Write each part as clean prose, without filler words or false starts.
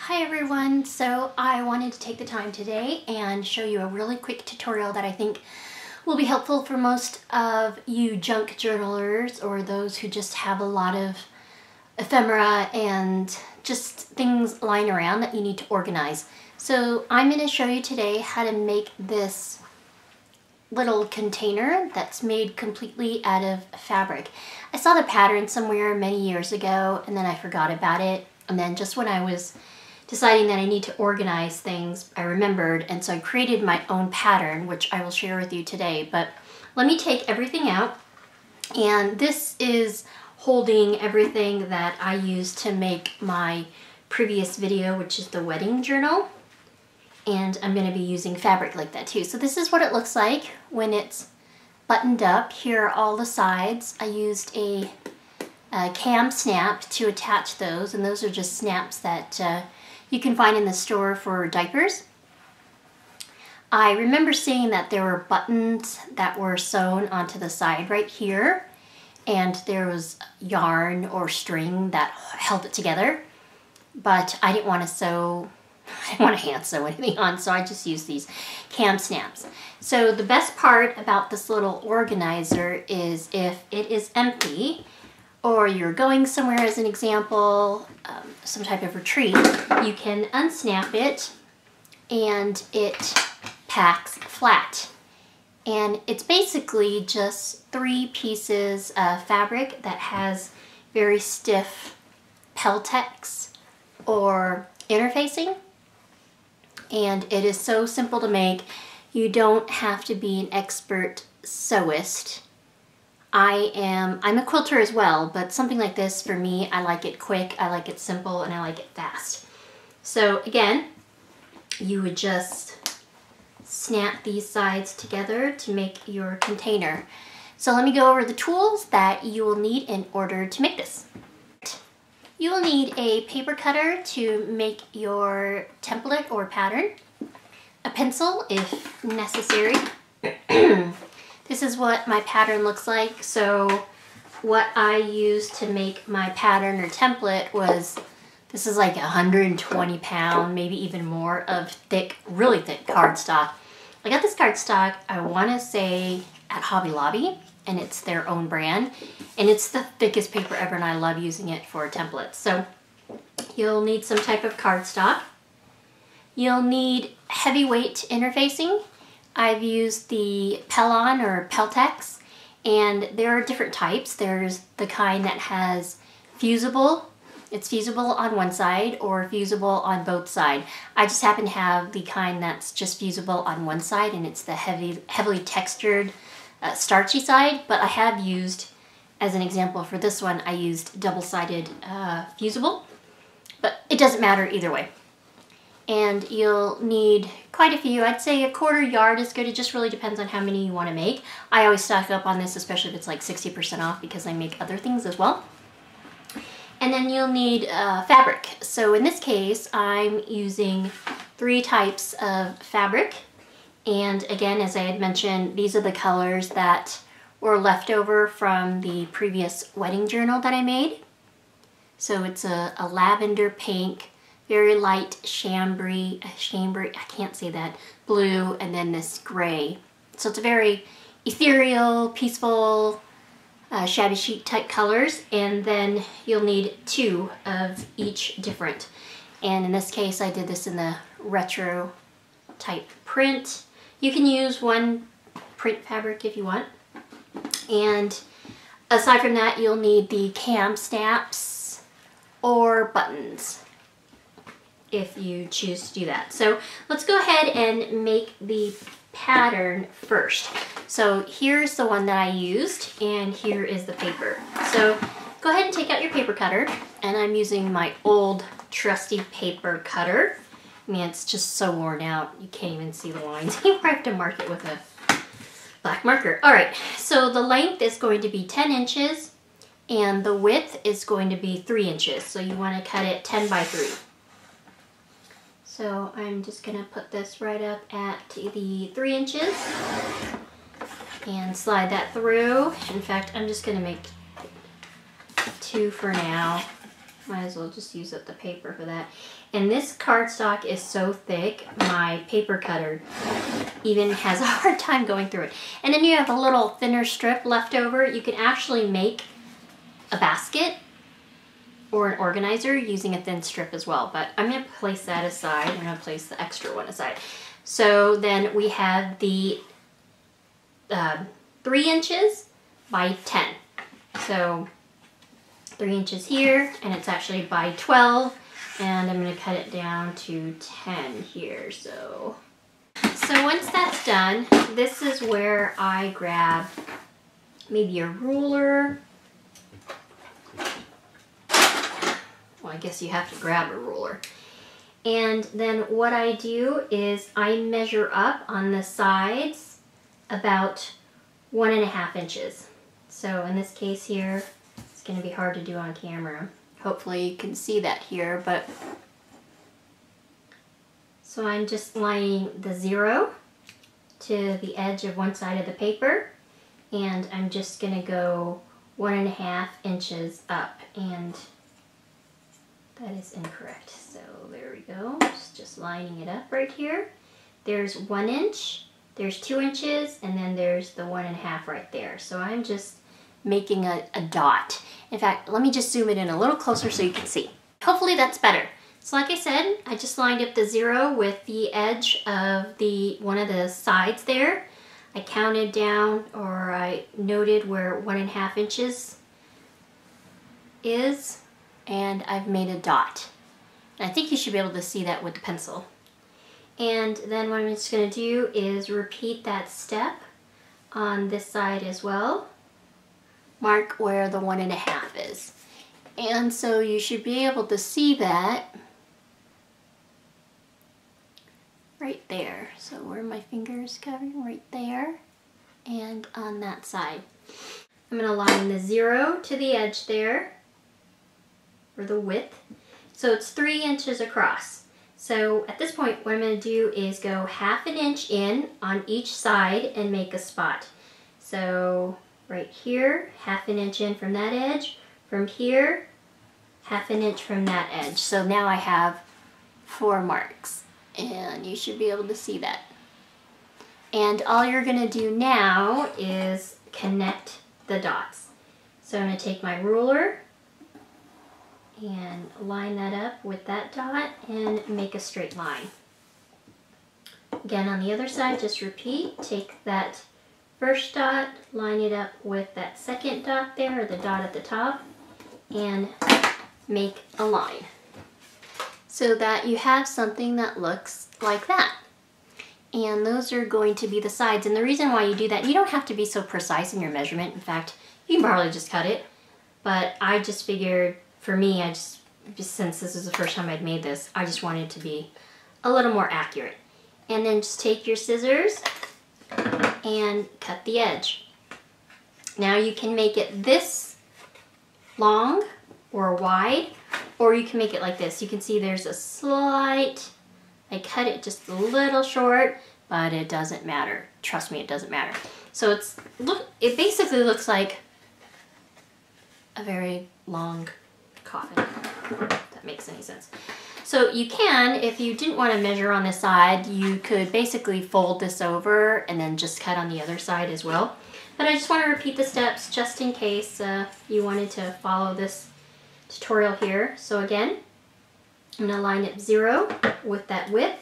Hi everyone, so I wanted to take the time today and show you a really quick tutorial that I think will be helpful for most of you junk journalers or those who just have a lot of ephemera and just things lying around that you need to organize. So I'm going to show you today how to make this little container that's made completely out of fabric. I saw the pattern somewhere many years ago and then I forgot about it, and then just when I was deciding that I need to organize things, I remembered, and so I created my own pattern, which I will share with you today. But let me take everything out, and this is holding everything that I used to make my previous video, which is the wedding journal, and I'm going to be using fabric like that too. So this is what it looks like when it's buttoned up. Here are all the sides. I used a cam snap to attach those, and those are just snaps that you can find in the store for diapers. I remember seeing that there were buttons that were sewn onto the side right here, and there was yarn or string that held it together, but I didn't want to hand sew anything on, so I just used these cam snaps. So the best part about this little organizer is if it is empty, or you're going somewhere as an example, some type of retreat, you can unsnap it and it packs flat. And it's basically just 3 pieces of fabric that has very stiff Peltex or interfacing. And it is so simple to make. You don't have to be an expert sewist. I'm a quilter as well, but something like this, for me, I like it quick, I like it simple, and I like it fast. So again, you would just snap these sides together to make your container. So let me go over the tools that you will need in order to make this. You will need a paper cutter to make your template or pattern, a pencil if necessary. This is what my pattern looks like. So what I used to make my pattern or template was, this is like 120 pound, maybe even more, of thick, really thick cardstock. I got this cardstock, I want to say at Hobby Lobby, and it's their own brand, and it's the thickest paper ever, and I love using it for templates. So you'll need some type of cardstock. You'll need heavyweight interfacing. I've used the Pellon or Peltex, and there are different types. There's the kind that has fusible. It's fusible on one side or fusible on both sides. I just happen to have the kind that's just fusible on one side, and it's the heavily textured starchy side, but I have used, as an example for this one, I used double-sided fusible, but it doesn't matter either way. And you'll need quite a few. I'd say a 1/4 yard is good. It just really depends on how many you want to make. I always stock up on this, especially if it's like 60% off, because I make other things as well. And then you'll need fabric. So in this case, I'm using 3 types of fabric. And again, as I had mentioned, these are the colors that were left over from the previous wedding journal that I made. So it's a lavender pink, very light chambray, I can't say that, blue, and then this gray. So it's a very ethereal, peaceful, shabby chic type colors, and then you'll need 2 of each different. And in this case, I did this in the retro type print. You can use 1 print fabric if you want. And aside from that, you'll need the cam snaps or buttons, if you choose to do that. So let's go ahead and make the pattern first. So here's the one that I used, and here is the paper. So go ahead and take out your paper cutter, and I'm using my old trusty paper cutter. I mean, it's just so worn out, you can't even see the lines. You have to mark it with a black marker. All right, so the length is going to be 10 inches, and the width is going to be 3 inches. So you want to cut it 10 by 3. So I'm just going to put this right up at the 3 inches and slide that through. In fact, I'm just going to make 2 for now. Might as well just use up the paper for that. And this cardstock is so thick, my paper cutter even has a hard time going through it. And then you have a little thinner strip left over. You can actually make a basket or an organizer using a thin strip as well. But I'm going to place that aside. I'm going to place the extra one aside. So then we have the 3 inches by 10. So 3 inches here, and it's actually by 12, and I'm going to cut it down to 10 here. So once that's done, this is where I grab maybe a ruler. Well, I guess you have to grab a ruler. And then what I do is I measure up on the sides about 1.5 inches. So in this case here, it's going to be hard to do on camera. Hopefully you can see that here, but so I'm just lining the 0 to the edge of one side of the paper, and I'm just going to go 1.5 inches up, and that is incorrect. So there we go, just lining it up right here. There's 1 inch, there's 2 inches, and then there's the 1.5 right there. So I'm just making a dot. In fact, let me just zoom it in a little closer so you can see. Hopefully that's better. So like I said, I just lined up the 0 with the edge of one of the sides there. I counted down, or I noted where 1.5 inches is, and I've made a dot. And I think you should be able to see that with the pencil. And then what I'm just going to do is repeat that step on this side as well. Mark where the 1.5 is. And so you should be able to see that right there. So where my fingers covering, right there, and on that side. I'm going to line the 0 to the edge there, or the width. So it's 3 inches across. So at this point, what I'm going to do is go 1/2 inch in on each side and make a spot. So right here, 1/2 inch in from that edge. From here, 1/2 inch from that edge. So now I have 4 marks, and you should be able to see that. And all you're going to do now is connect the dots. So I'm going to take my ruler and line that up with that dot and make a straight line. Again, on the other side, just repeat. Take that first dot, line it up with that second dot there, or the dot at the top, and make a line so that you have something that looks like that. And those are going to be the sides. And the reason why you do that, you don't have to be so precise in your measurement. In fact, you can probably just cut it. But I just figured, for me, since this is the first time I'd made this, I just wanted it to be a little more accurate. And then just take your scissors and cut the edge. Now you can make it this long or wide, or you can make it like this. You can see there's a slight, I cut it just a little short, but it doesn't matter. Trust me, it doesn't matter. So it basically looks like a very long coffin, if that makes any sense. So you can, if you didn't want to measure on this side, you could basically fold this over and then just cut on the other side as well. But I just want to repeat the steps just in case you wanted to follow this tutorial here. So again, I'm going to line up 0 with that width,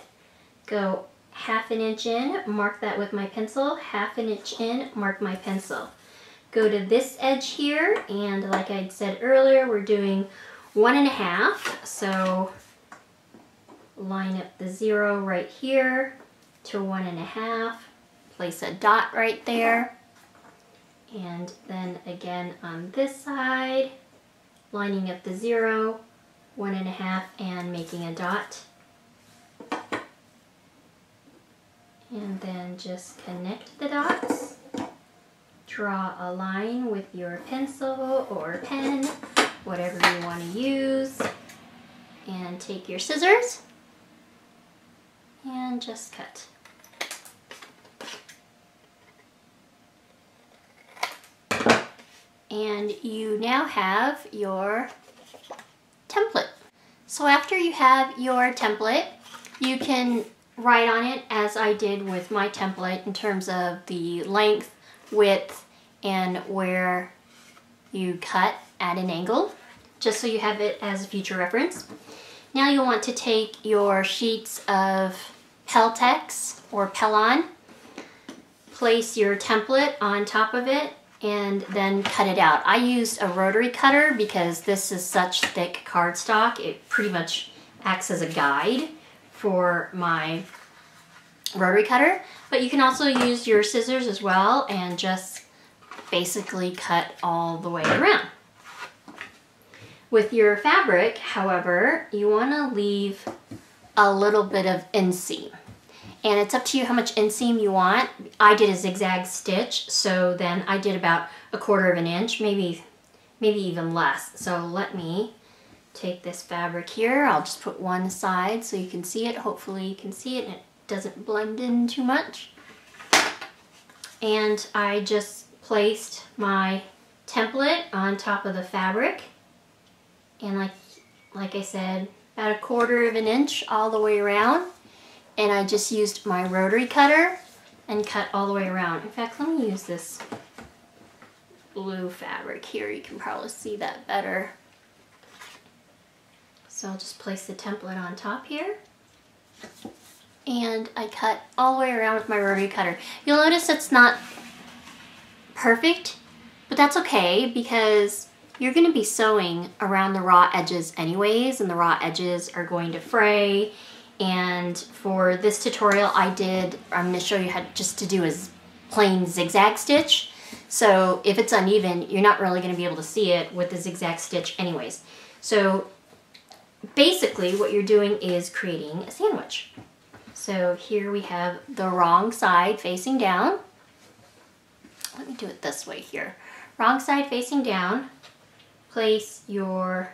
go 1/2 inch in, mark that with my pencil, 1/2 inch in, mark my pencil. Go to this edge here, and like I said earlier, we're doing 1.5, so line up the 0 right here to 1.5, place a dot right there, and then again on this side, lining up the 0, 1.5, and making a dot. And then just connect the dots. Draw a line with your pencil or pen, whatever you want to use. And take your scissors and just cut. And you now have your template. So after you have your template, you can write on it as I did with my template in terms of the length, width, and where you cut at an angle, just so you have it as a future reference. Now you'll want to take your sheets of Peltex or Pellon, place your template on top of it, and then cut it out. I used a rotary cutter because this is such thick cardstock. It pretty much acts as a guide for my rotary cutter, but you can also use your scissors as well and just basically cut all the way around. With your fabric, however, you want to leave a little bit of inseam. And it's up to you how much inseam you want. I did a zigzag stitch, so then I did about 1/4 of an inch, maybe even less. So let me take this fabric here. I'll just put one side so you can see it. Hopefully you can see it and it doesn't blend in too much. And I just placed my template on top of the fabric. And like I said, about 1/4 of an inch all the way around. And I just used my rotary cutter and cut all the way around. In fact, let me use this blue fabric here. You can probably see that better. So I'll just place the template on top here. And I cut all the way around with my rotary cutter. You'll notice it's not perfect, but that's okay because you're going to be sewing around the raw edges anyways, and the raw edges are going to fray. And for this tutorial I'm going to show you how just to do a plain zigzag stitch. So if it's uneven, you're not really going to be able to see it with the zigzag stitch anyways. So basically what you're doing is creating a sandwich. So here we have the wrong side facing down. Let me do it this way here. Wrong side facing down. Place your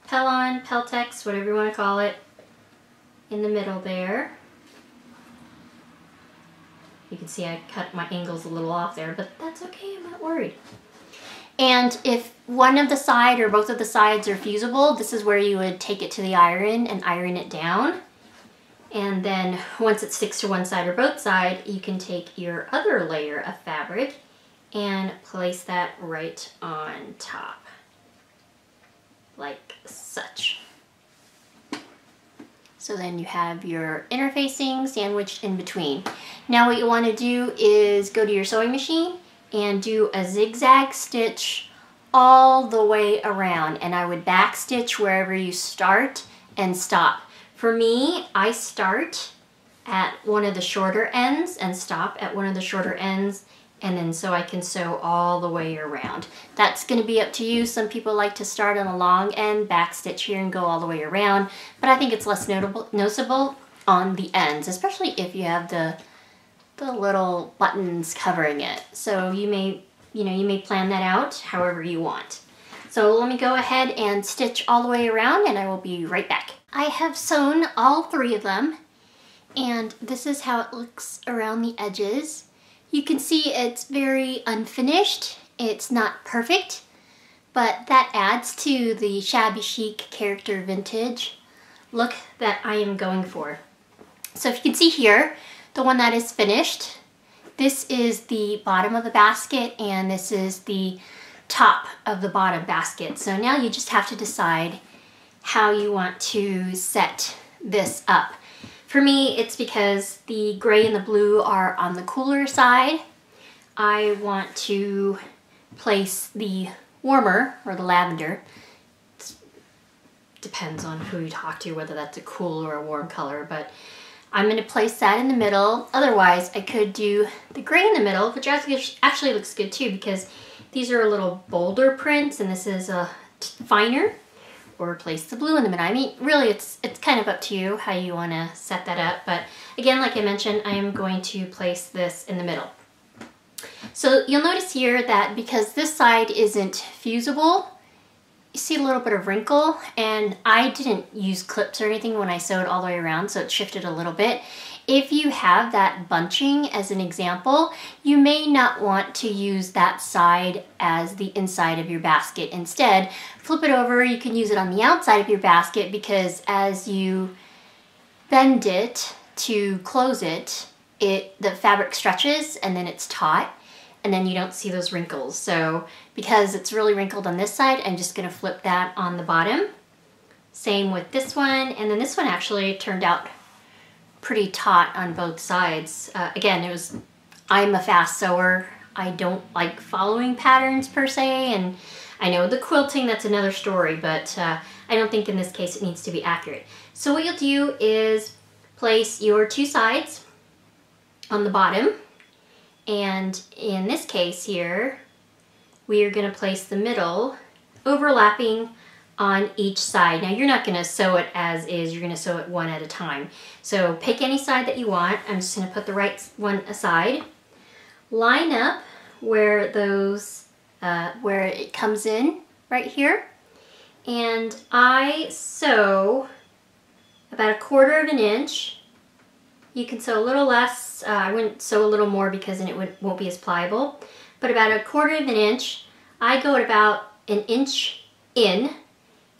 Pellon, Peltex, whatever you want to call it, in the middle there. You can see I cut my angles a little off there, but that's okay, I'm not worried. And if one of the side or both of the sides are fusible, this is where you would take it to the iron and iron it down. And then once it sticks to one side or both sides, you can take your other layer of fabric and place that right on top, like such. So then you have your interfacing sandwiched in between. Now what you want to do is go to your sewing machine and do a zigzag stitch all the way around. And I would back stitch wherever you start and stop. For me, I start at one of the shorter ends and stop at one of the shorter ends, and then so I can sew all the way around. That's going to be up to you. Some people like to start on a long end, back stitch here and go all the way around, but I think it's less noticeable on the ends, especially if you have the little buttons covering it. So you may plan that out however you want. So let me go ahead and stitch all the way around and I will be right back. I have sewn all 3 of them, and this is how it looks around the edges. You can see it's very unfinished. It's not perfect, but that adds to the shabby chic character vintage look that I am going for. So if you can see here, the one that is finished, this is the bottom of the basket and this is the top of the bottom basket. So now you just have to decide how you want to set this up. For me, it's because the gray and the blue are on the cooler side. I want to place the warmer, or the lavender. It depends on who you talk to, whether that's a cool or a warm color, but I'm going to place that in the middle. Otherwise, I could do the gray in the middle, which actually looks good too, because these are a little bolder prints and this is a finer. Or place the blue in the middle. I mean, really, it's kind of up to you how you want to set that up. But again, like I mentioned, I am going to place this in the middle. So you'll notice here that because this side isn't fusible, you see a little bit of wrinkle, and I didn't use clips or anything when I sewed all the way around, so it shifted a little bit. If you have that bunching as an example, you may not want to use that side as the inside of your basket. Instead, flip it over. You can use it on the outside of your basket, because as you bend it to close it, the fabric stretches and then it's taut, and then you don't see those wrinkles. So because it's really wrinkled on this side, I'm just gonna flip that on the bottom. Same with this one, and then this one actually turned out pretty taut on both sides. Again, I'm a fast sewer. I don't like following patterns per se, and I know the quilting, that's another story, but I don't think in this case it needs to be accurate. So what you'll do is place your two sides on the bottom, and in this case here, we are gonna place the middle overlapping on each side. Now you're not gonna sew it as is, you're gonna sew it one at a time. So pick any side that you want. I'm just gonna put the right one aside. Line up where where it comes in right here. And I sew about 1/4 of an inch. You can sew a little less. I wouldn't sew a little more because then it won't be as pliable. But about 1/4 of an inch. I go at about 1 inch in,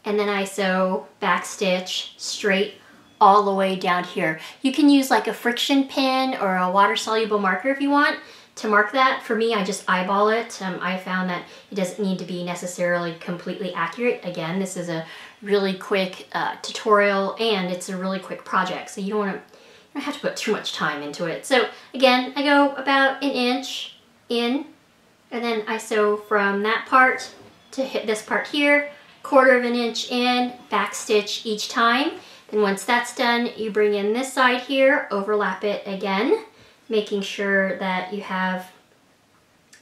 and then I sew back stitch straight all the way down here. You can use like a friction pin or a water soluble marker if you want to mark that. For me, I just eyeball it. I found that it doesn't need to be necessarily completely accurate. Again, this is a really quick tutorial, and it's a really quick project, so you don't have to put too much time into it. So again, I go about 1 inch in, and then I sew from that part to hit this part here, 1/4 of an inch in, back stitch each time. Then once that's done, you bring in this side here, overlap it again, making sure that you have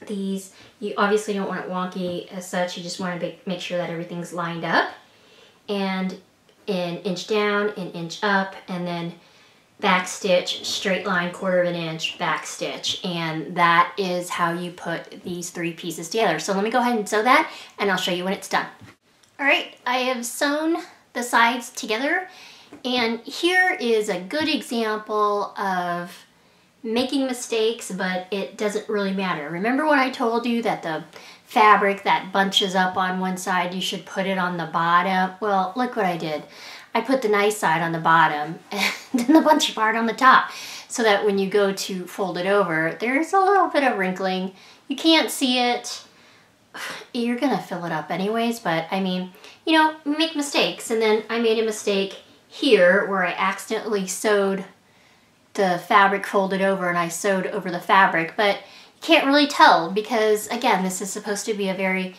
these. You obviously don't want it wonky as such, you just want to make sure that everything's lined up. And 1 inch down, 1 inch up, and then back stitch, straight line, 1/4 of an inch, back stitch. And that is how you put these 3 pieces together. So let me go ahead and sew that, and I'll show you when it's done. All right, I have sewn the sides together, and here is a good example of making mistakes, but it doesn't really matter. Remember when I told you that the fabric that bunches up on one side, you should put it on the bottom? Well, look what I did. I put the nice side on the bottom and then the bunchy part on the top, so that when you go to fold it over, there's a little bit of wrinkling. You can't see it. You're gonna fill it up anyways, but I mean, you know, make mistakes. And then I made a mistake here where I accidentally sewed the fabric folded over, and I sewed over the fabric, but you can't really tell because, again, this is supposed to be a very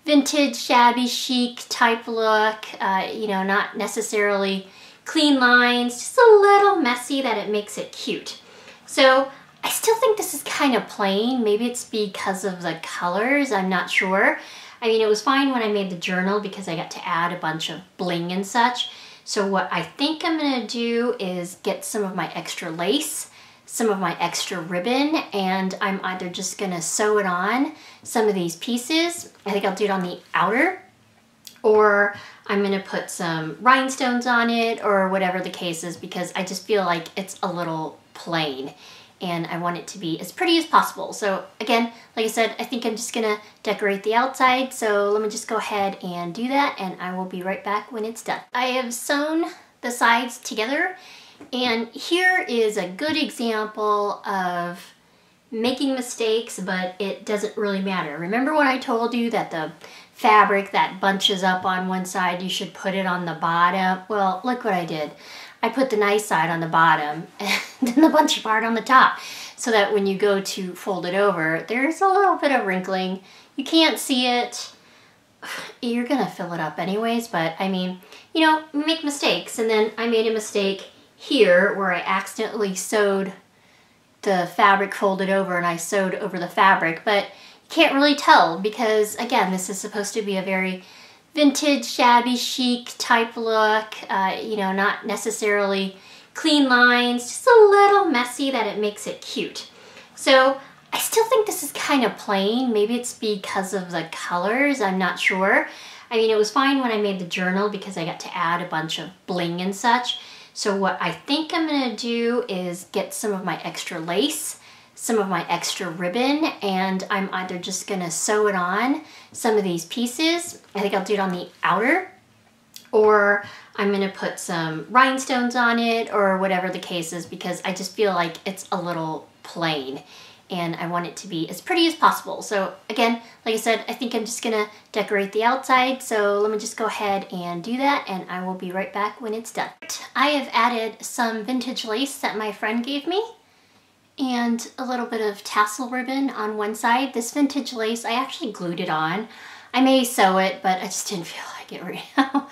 vintage, shabby chic type look, you know, not necessarily clean lines, just a little messy that it makes it cute. So I still think this is kind of plain. Maybe it's because of the colors, I'm not sure. I mean, it was fine when I made the journal because I got to add a bunch of bling and such. So what I think I'm gonna do is get some of my extra lace, some of my extra ribbon, and I'm either just gonna sew it on some of these pieces. I think I'll do it on the outer, or I'm gonna put some rhinestones on it, or whatever the case is, because I just feel like it's a little plain and I want it to be as pretty as possible. So again, like I said, I think I'm just gonna decorate the outside. So let me just go ahead and do that, and I will be right back when it's done. I have sewn the sides together, and here is a good example of making mistakes, but it doesn't really matter. Remember when I told you that the fabric that bunches up on one side, you should put it on the bottom? Well, look what I did. I put the nice side on the bottom and then the bunchy part on the top, so that when you go to fold it over, there's a little bit of wrinkling. You can't see it. You're gonna fill it up anyways, but I mean, you know, make mistakes. And then I made a mistake here where I accidentally sewed the fabric folded over, and I sewed over the fabric, but you can't really tell because, again, this is supposed to be a very vintage, shabby chic type look, you know, not necessarily clean lines, just a little messy that it makes it cute. So I still think this is kind of plain. Maybe it's because of the colors, I'm not sure. I mean, it was fine when I made the journal because I got to add a bunch of bling and such. So what I think I'm gonna do is get some of my extra lace, some of my extra ribbon, and I'm either just gonna sew it on some of these pieces. I think I'll do it on the outer, or I'm gonna put some rhinestones on it, or whatever the case is, because I just feel like it's a little plain and I want it to be as pretty as possible. So again, like I said, I think I'm just gonna decorate the outside. So let me just go ahead and do that, and I will be right back when it's done. I have added some vintage lace that my friend gave me and a little bit of tassel ribbon on one side. This vintage lace, I actually glued it on. I may sew it, but I just didn't feel like it right now.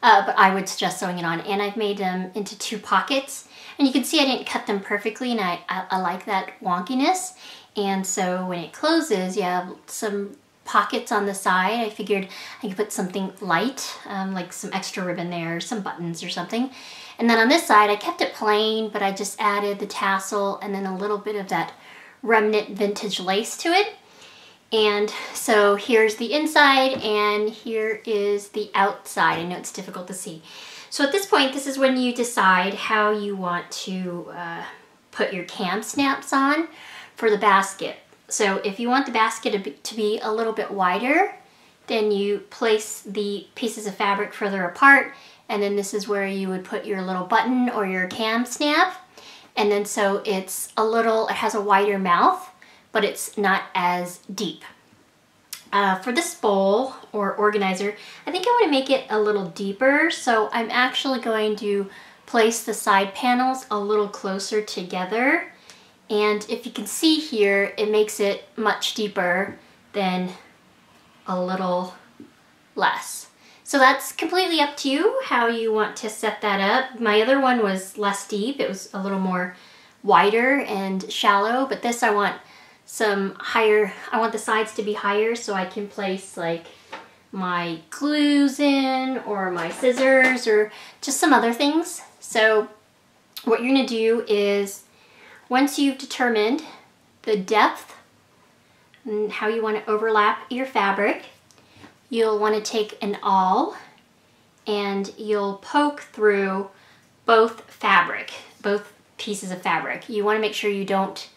But I would suggest sewing it on, and I've made them into 2 pockets. And you can see I didn't cut them perfectly, and I like that wonkiness. And so when it closes, you have some pockets on the side. I figured I could put something light, like some extra ribbon there, some buttons or something. And then on this side, I kept it plain, but I just added the tassel and then a little bit of that remnant vintage lace to it. And so here's the inside and here is the outside. I know it's difficult to see. So at this point, this is when you decide how you want to put your cam snaps on for the basket. So if you want the basket to be a little bit wider, then you place the pieces of fabric further apart, and then this is where you would put your little button or your cam snap. And then so it has a wider mouth, but it's not as deep. For this bowl or organizer, I think I want to make it a little deeper, so I'm actually going to place the side panels a little closer together. And if you can see here, it makes it much deeper than a little less. So that's completely up to you how you want to set that up. My other one was less deep. It was a little more wider and shallow, but this I want some higher. I want the sides to be higher so I can place like my glues in or my scissors or just some other things. So what you're gonna do is, once you've determined the depth and how you want to overlap your fabric, you'll want to take an awl and you'll poke through both pieces of fabric. You want to make sure you don't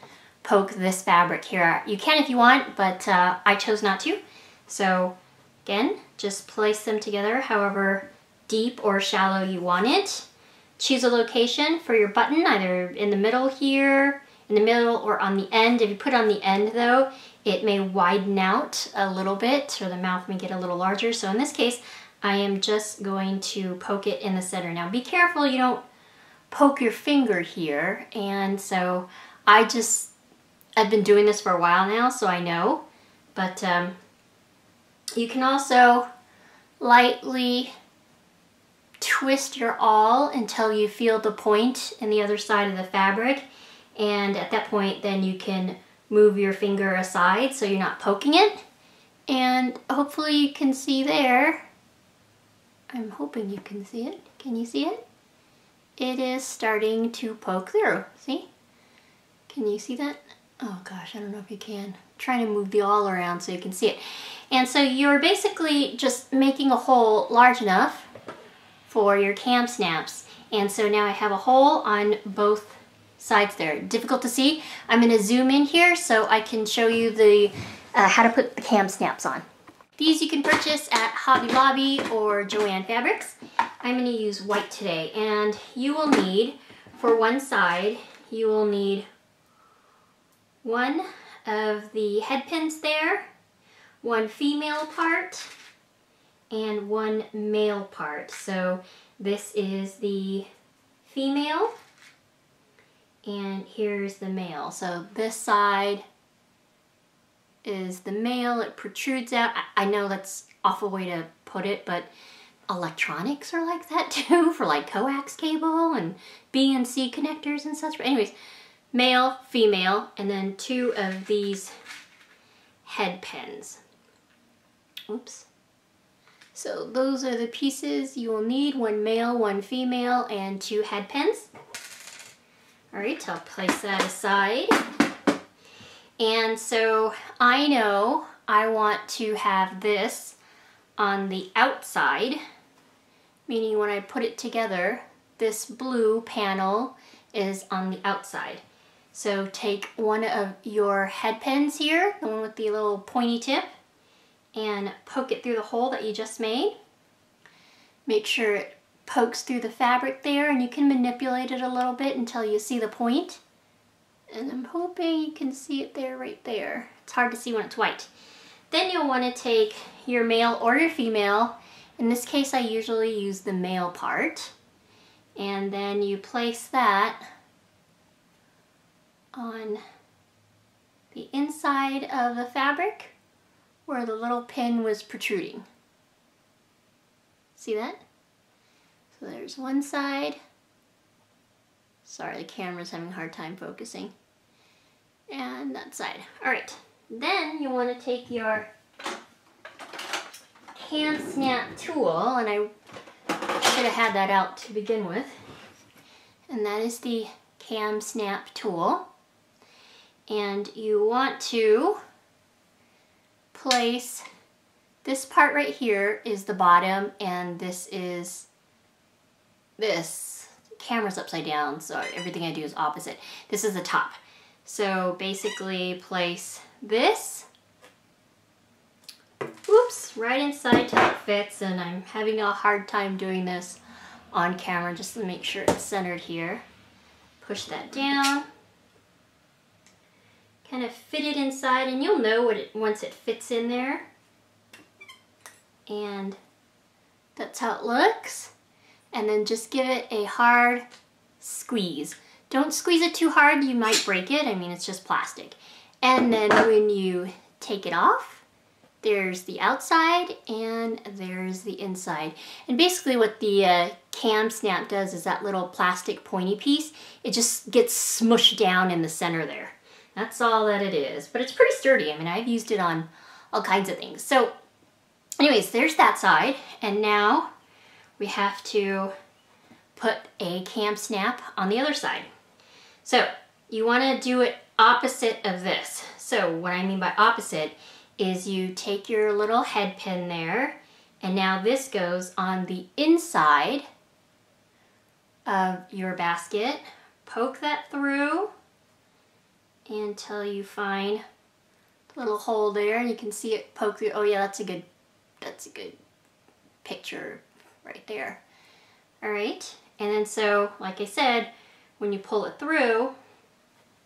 poke this fabric here. You can if you want, but I chose not to. So again, just place them together however deep or shallow you want it. Choose a location for your button, either in the middle here, in the middle, or on the end. If you put it on the end though, it may widen out a little bit, or the mouth may get a little larger. So in this case, I am just going to poke it in the center. Now be careful you don't poke your finger here. And so I've been doing this for a while now, so I know. But you can also lightly twist your awl until you feel the point in the other side of the fabric, and at that point then you can move your finger aside so you're not poking it, and hopefully you can see there. I'm hoping you can see it. Can you see it? It is starting to poke through. See? Can you see that? Oh gosh, I don't know if you can. I'm trying to move the awl around so you can see it. And so you're basically just making a hole large enough for your cam snaps. And so now I have a hole on both sides there. Difficult to see. I'm going to zoom in here so I can show you the how to put the cam snaps on. These you can purchase at Hobby Lobby or Joann Fabrics. I'm going to use white today, and you will need, for one side, you will need one of the head pins there, one female part, and one male part. So this is the female and here's the male. So this side is the male. It protrudes out. I know that's an awful way to put it, but electronics are like that too, for like coax cable and BNC connectors and such. But anyways, male, female, and then 2 of these head pins. Oops. So those are the pieces you will need: 1 male, 1 female, and 2 head pins. All right, I'll place that aside. And so I know I want to have this on the outside, meaning when I put it together, this blue panel is on the outside. So take one of your head pins here, the one with the little pointy tip, and poke it through the hole that you just made. Make sure it pokes through the fabric there, and you can manipulate it a little bit until you see the point. And I'm hoping you can see it there, right there. It's hard to see when it's white. Then you'll want to take your male or your female. In this case, I usually use the male part. And then you place that on the inside of the fabric where the little pin was protruding. See that? So there's one side. Sorry, the camera's having a hard time focusing. And that side. All right. Then you want to take your cam snap tool, and I should have had that out to begin with. And that is the cam snap tool. And you want to place this part right here is the bottom, and this is this. The camera's upside down, so everything I do is opposite. This is the top. So basically place this, whoops, right inside till it fits, and I'm having a hard time doing this on camera just to make sure it's centered here. Push that down, kind of fit it inside, and you'll know once it fits in there. And that's how it looks. And then just give it a hard squeeze. Don't squeeze it too hard, you might break it. I mean, it's just plastic. And then when you take it off, there's the outside and there's the inside. And basically what the cam snap does is that little plastic pointy piece, it just gets smushed down in the center there. That's all that it is. But it's pretty sturdy. I mean, I've used it on all kinds of things. So anyways, there's that side. And now we have to put a cam snap on the other side. So you want to do it opposite of this. So what I mean by opposite is you take your little head pin there, and now this goes on the inside of your basket. Poke that through until you find the little hole there, and you can see it poke through. Oh yeah, that's a good picture right there. All right, and then so like I said, when you pull it through,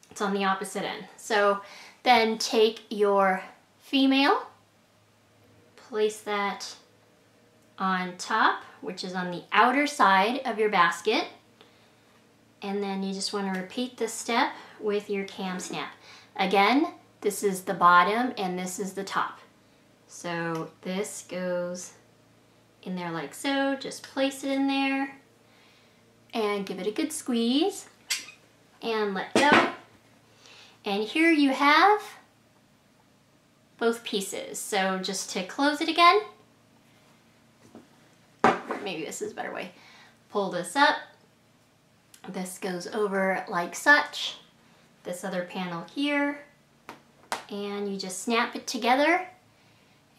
it's on the opposite end. So then take your female, place that on top, which is on the outer side of your basket, and then you just want to repeat this step with your cam snap. Again, this is the bottom and this is the top. So this goes in there like so. Just place it in there and give it a good squeeze and let go. And here you have both pieces. So just to close it again, maybe this is a better way. Pull this up. This goes over like such. This other panel here. And you just snap it together.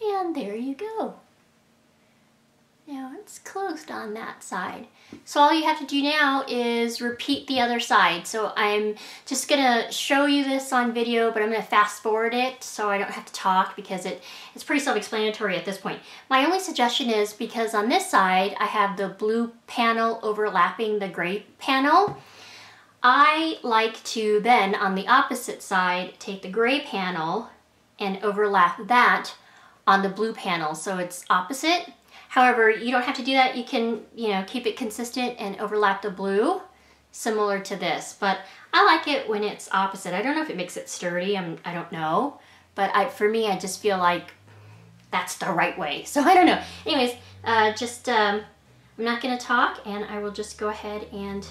And there you go. Now it's closed on that side. So all you have to do now is repeat the other side. So I'm just gonna show you this on video, but I'm gonna fast forward it so I don't have to talk because it's pretty self-explanatory at this point. My only suggestion is, because on this side I have the blue panel overlapping the gray panel, I like to then on the opposite side take the gray panel and overlap that on the blue panel so it's opposite. However, you don't have to do that. You can, keep it consistent and overlap the blue, similar to this. But I like it when it's opposite. I don't know if it makes it sturdy. I don't know. But for me, I just feel like that's the right way. So I don't know. Anyways, I'm not going to talk, and I will just go ahead and...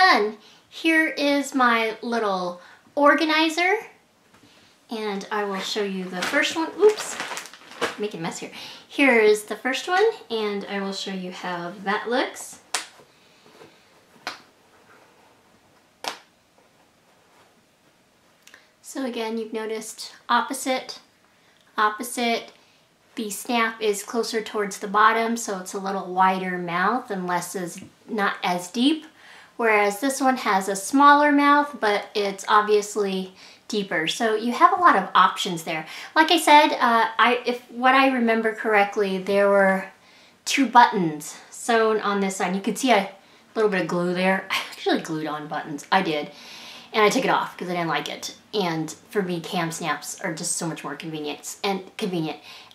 done. Here is my little organizer, and I will show you the first one. Oops, making a mess here. Here is the first one, and I will show you how that looks. So again, you've noticed opposite, opposite. The snap is closer towards the bottom, so it's a little wider mouth and not as deep. Whereas this one has a smaller mouth, but it's obviously deeper. So you have a lot of options there. Like I said, if what I remember correctly, there were 2 buttons sewn on this side. You could see a little bit of glue there. I actually glued on buttons. I did. And I took it off because I didn't like it. And for me, cam snaps are just so much more convenient. And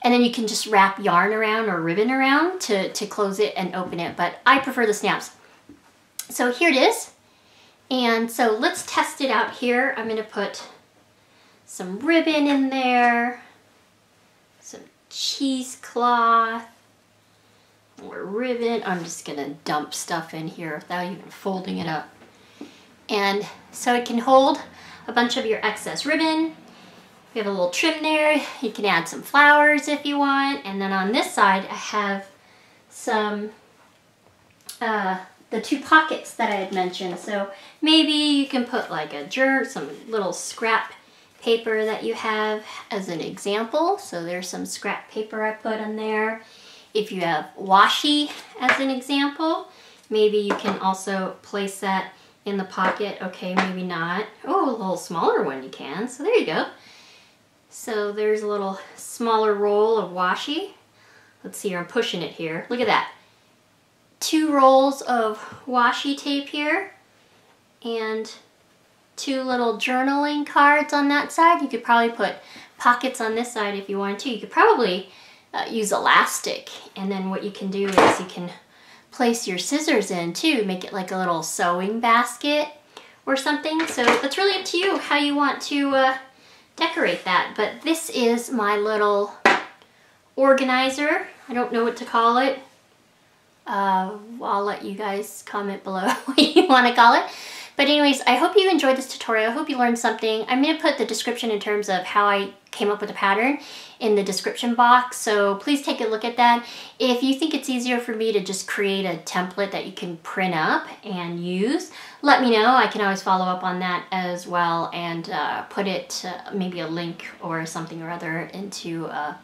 then you can just wrap yarn around or ribbon around to close it and open it. But I prefer the snaps. So here it is. And so let's test it out here. I'm going to put some ribbon in there, some cheesecloth, more ribbon. I'm just going to dump stuff in here without even folding it up. And so it can hold a bunch of your excess ribbon. We have a little trim there. You can add some flowers if you want. And then on this side, I have some, the 2 pockets that I had mentioned. So maybe you can put like some little scrap paper that you have as an example. So there's some scrap paper I put in there. If you have washi as an example, maybe you can also place that in the pocket. Okay, maybe not. Oh, a little smaller one you can. So there you go. So there's a little smaller roll of washi. Let's see, I'm pushing it here. Look at that. 2 rolls of washi tape here and 2 little journaling cards on that side. You could probably put pockets on this side if you wanted to. You could probably use elastic, and then what you can do is you can place your scissors in too, make it like a little sewing basket or something. So it's really up to you how you want to decorate that. But this is my little organizer. I don't know what to call it. I'll let you guys comment below what you want to call it. But anyways, I hope you enjoyed this tutorial. I hope you learned something. I'm going to put the description in terms of how I came up with the pattern in the description box, so please take a look at that. If you think it's easier for me to just create a template that you can print up and use, let me know. I can always follow up on that as well and put it, maybe a link or something or other into a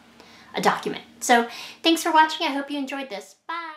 document. So thanks for watching. I hope you enjoyed this. Bye!